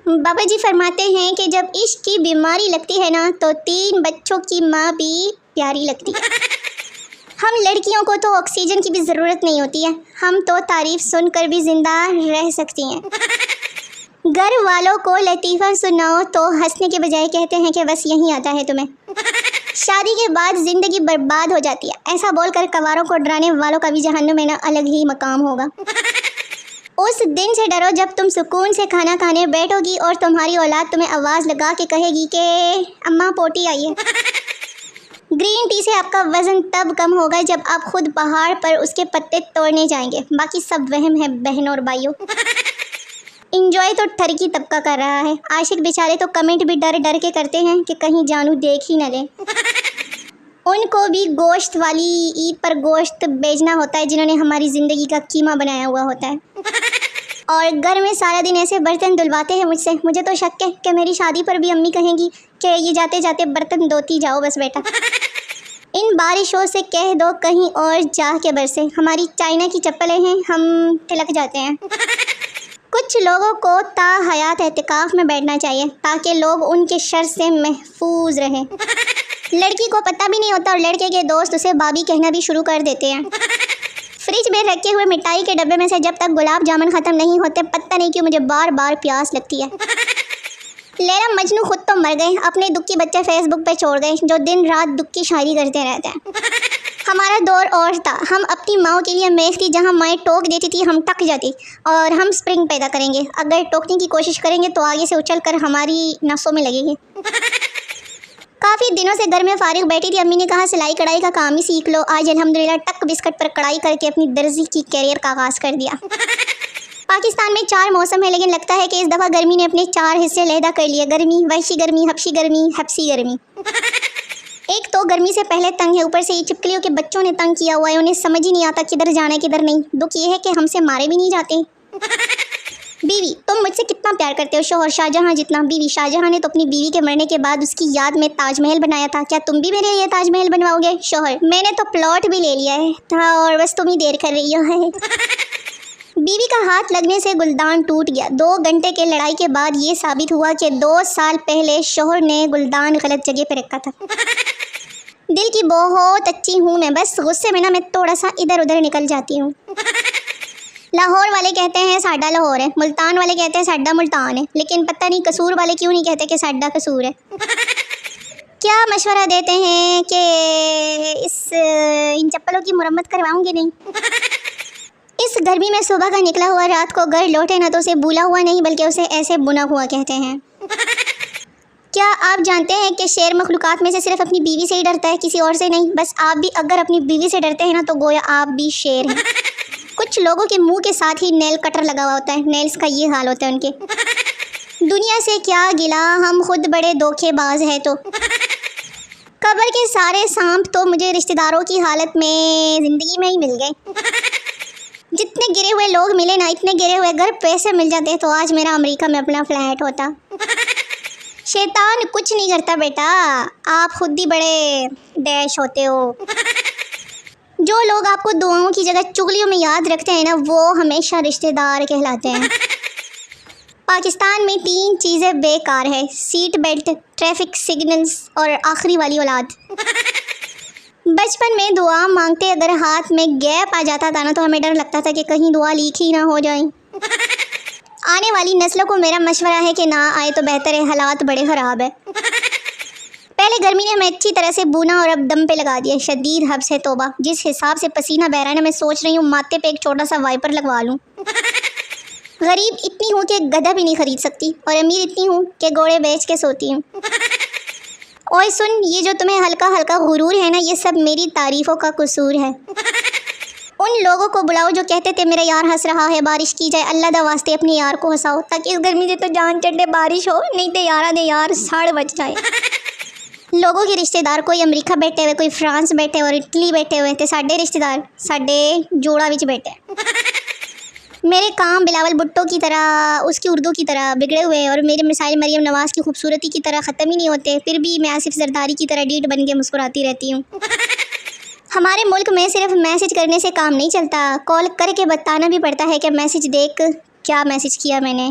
بابا جی فرماتے ہیں کہ جب عشق کی بیماری لگتی ہے نا تو 3 بچوں کی ماں بھی پیاری لگتی ہے۔ ہم لڑکیوں کو تو آکسیجن کی بھی ضرورت نہیں ہوتی ہے، ہم تو تعریف سن کر بھی زندہ رہ سکتی ہیں۔ گھر والوں کو لطیفہ سناؤ تو ہنسنے کے بجائے کہتے ہیں کہ بس یہی آتا ہے تمہیں۔ شادی کے بعد زندگی برباد ہو جاتی ہے، ایسا بول کر کواروں کو ڈرانے والوں کا بھی جہنم میں نا الگ ہی مقام ہوگا۔ اس دن سے ڈرو جب تم سکون سے کھانا کھانے بیٹھو گی اور تمہاری اولاد تمہیں آواز لگا کے کہے گی کہ اماں پوٹی آئیے۔ گرین ٹی سے آپ کا وزن تب کم ہوگا جب آپ خود پہاڑ پر اس کے پتے توڑنے جائیں گے، باقی سب وہم ہے بہنوں اور بھائیوں۔ انجوائے تو ٹھرکی طبقہ کر رہا ہے، عاشق بیچارے تو کمنٹ بھی ڈر ڈر کے کرتے ہیں کہ کہیں جانو دیکھ ہی نہ لے۔ ان کو بھی گوشت والی عید پر گوشت بیچنا ہوتا ہے جنہوں نے ہماری زندگی کا قیمہ بنایا ہوا ہوتا ہے۔ اور گھر میں سارا دن ایسے برتن دھلواتے ہیں مجھ سے، مجھے تو شک ہے کہ میری شادی پر بھی امی کہیں گی کہ یہ جاتے جاتے برتن دھوتی جاؤ بس بیٹا۔ ان بارشوں سے کہہ دو کہیں اور جا کے برسے، ہماری چائنا کی چپلیں ہیں، ہم تلک جاتے ہیں۔ کچھ لوگوں کو تا حیات اعتکاف میں بیٹھنا چاہیے تاکہ لوگ ان کے شر سے محفوظ رہیں۔ لڑکی کو پتہ بھی نہیں ہوتا اور لڑکے کے دوست اسے بابی کہنا بھی شروع کر دیتے ہیں۔ فریج میں رکھے ہوئے مٹھائی کے ڈبے میں سے جب تک گلاب جامن ختم نہیں ہوتے پتہ نہیں کیوں مجھے بار بار پیاس لگتی ہے۔ لیلا مجنو خود تو مر گئے، اپنے دکھ کی بچے فیس بک پہ چھوڑ گئے جو دن رات دکھ کی شاعری کرتے رہتے ہیں۔ ہمارا دور اور تھا، ہم اپنی ماؤں کے لیے میخ تھی، جہاں مائیں ٹوک دیتی تھی ہم ٹک جاتی، اور ہم سپرنگ پیدا کریں گے، اگر ٹوکنے کی کوشش کریں گے تو آگے سے اچھل کر ہماری نسوں میں لگے گی۔ کافی دنوں سے گھر میں فارغ بیٹھی تھی، امی نے کہا سلائی کڑھائی کا کام ہی سیکھ لو، آج الحمدللہ ٹک بسکٹ پر کڑھائی کر کے اپنی درزی کی کیریئر کا آغاز کر دیا۔ پاکستان میں 4 موسم ہے لیکن لگتا ہے کہ اس دفعہ گرمی نے اپنے 4 حصے علیحدہ کر لیے، گرمی، وحشی گرمی، حبشی گرمی، حبسی گرمی۔ ایک تو گرمی سے پہلے تنگ ہے، اوپر سے یہ چپکلیوں کے بچوں نے تنگ کیا ہوا ہے، انہیں سمجھ ہی نہیں آتا کدھر جانا ہے کدھر نہیں۔ دکھ یہ ہے کہ ہم سے مارے بھی نہیں جاتے۔ بیوی، تم مجھ سے کتنا پیار کرتے ہو، شوہر شاہجہاں جتنا۔ بیوی، شاہجہاں نے تو اپنی بیوی کے مرنے کے بعد اس کی یاد میں تاج محل بنایا تھا، کیا تم بھی میرے لیے تاج محل بنواؤ گے؟ شوہر، میں نے تو پلاٹ بھی لے لیا ہے تھا اور بس تم ہی دیر کر رہی ہو۔ بیوی کا ہاتھ لگنے سے گلدان ٹوٹ گیا، 2 گھنٹے کے لڑائی کے بعد یہ ثابت ہوا کہ 2 سال پہلے شوہر نے گلدان غلط جگہ پہ رکھا تھا۔ دل کی بہت اچھی ہوں میں، بس غصے میں نا میں تھوڑا سا ادھر ادھر نکل جاتی ہوں۔ لاہور والے کہتے ہیں ساڈا لاہور ہے، ملتان والے کہتے ہیں ساڈا ملتان ہے، لیکن پتہ نہیں قصور والے کیوں نہیں کہتے کہ ساڈا قصور ہے۔ کیا مشورہ دیتے ہیں کہ ان چپلوں کی مرمت کرواؤں گے نہیں؟ اس گرمی میں صبح کا نکلا ہوا رات کو گھر لوٹے نہ تو اسے بھولا ہوا نہیں بلکہ اسے ایسے بنا ہوا کہتے ہیں۔ کیا آپ جانتے ہیں کہ شیر مخلوقات میں سے صرف اپنی بیوی سے ہی ڈرتا ہے، کسی اور سے نہیں؟ بس آپ بھی اگر اپنی بیوی سے ڈرتے ہیں نا تو گویا آپ بھی شیر ہیں۔ کچھ لوگوں کے منہ کے ساتھ ہی نیل کٹر لگا ہوا ہوتا ہے، نیلز کا یہ حال ہوتا ہے ان کے۔ دنیا سے کیا گلا، ہم خود بڑے دھوکے باز ہیں تو۔ قبر کے سارے سانپ تو مجھے رشتہ داروں کی حالت میں زندگی میں ہی مل گئے۔ جتنے گرے ہوئے لوگ ملے نا، اتنے گرے ہوئے گھر پیسے مل جاتے تو آج میرا امریکہ میں اپنا فلیٹ ہوتا۔ شیطان کچھ نہیں کرتا بیٹا، آپ خود ہی بڑے ڈیش ہوتے ہو۔ جو لوگ آپ کو دعاؤں کی جگہ چغلیوں میں یاد رکھتے ہیں نا وہ ہمیشہ رشتہ دار کہلاتے ہیں۔ پاکستان میں 3 چیزیں بیکار ہے، سیٹ بیلٹ، ٹریفک سگنلز اور آخری والی اولاد۔ بچپن میں دعا مانگتے اگر ہاتھ میں گیپ آ جاتا تھا نا تو ہمیں ڈر لگتا تھا کہ کہیں دعا لیک ہی نہ ہو جائیں۔ آنے والی نسلوں کو میرا مشورہ ہے کہ نہ آئے تو بہتر ہے، حالات بڑے خراب ہیں۔ پہلے گرمی نے ہمیں اچھی طرح سے بونا اور اب دم پہ لگا دیا، شدید حبس ہے توبہ۔ جس حساب سے پسینہ بہ رہا ہے نا، میں سوچ رہی ہوں ماتھے پہ ایک چھوٹا سا وائپر لگوا لوں۔ غریب اتنی ہوں کہ گدھا بھی نہیں خرید سکتی اور امیر اتنی ہوں کہ گھوڑے بیچ کے سوتی ہوں۔ اوئے سن، یہ جو تمہیں ہلکا ہلکا غرور ہے نا، یہ سب میری تعریفوں کا قصور ہے۔ ان لوگوں کو بلاؤ جو کہتے تھے میرا یار ہنس رہا ہے بارش کی جائے، اللہ دا واسطے اپنے یار کو ہنساؤ تاکہ اس گرمی سے تو جان چڑھے بارش ہو، نہیں تے یارا دے یار ساڑ بچ جائے۔ لوگوں کے رشتہ دار کوئی امریکہ بیٹھے ہوئے، کوئی فرانس بیٹھے اور اٹلی بیٹھے ہوئے تھے، ساڈے رشتہ دار ساڈے جوڑا وچ بیٹھے۔ میرے کام بلاول بھٹو کی طرح، اس کی اردو کی طرح بگڑے ہوئے اور میرے مسائل مریم نواز کی خوبصورتی کی طرح ختم ہی نہیں ہوتے، پھر بھی میں آصف زرداری کی طرح ڈیٹ بن کے مسکراتی رہتی ہوں۔ ہمارے ملک میں صرف میسج کرنے سے کام نہیں چلتا، کال کر کے بتانا بھی پڑتا ہے کہ میسج دیکھ کیا میسج کیا میں نے۔